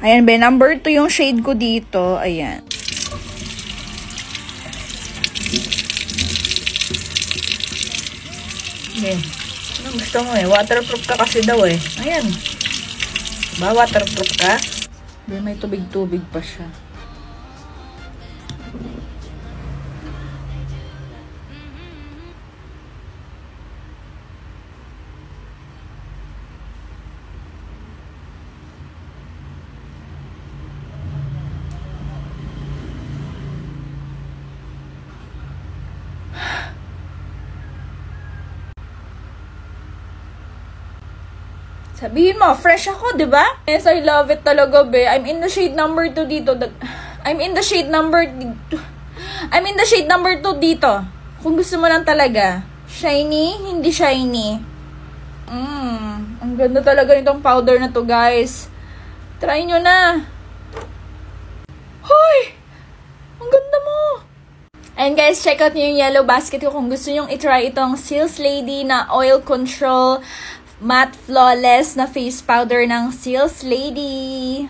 Ayan, be, number 2 yung shade ko dito. Ayan. Okay. Ano gusto mo eh? Waterproof ka kasi daw eh. Ayan. Ba, waterproof ka? Be, may tubig-tubig pa siya. Sabihin mo, fresh ako, di ba? Yes, I love it talaga, be. I'm in the shade number 2 dito. I'm in the shade number 2 dito. Kung gusto mo lang talaga. Shiny, hindi shiny. Ang ganda talaga nitong powder na to, guys. Try nyo na. Hoy! Ang ganda mo! And guys, check out nyo yung yellow basket ko kung gusto nyong itry itong Cils Lady na oil control matte flawless na face powder ng Cils Lady.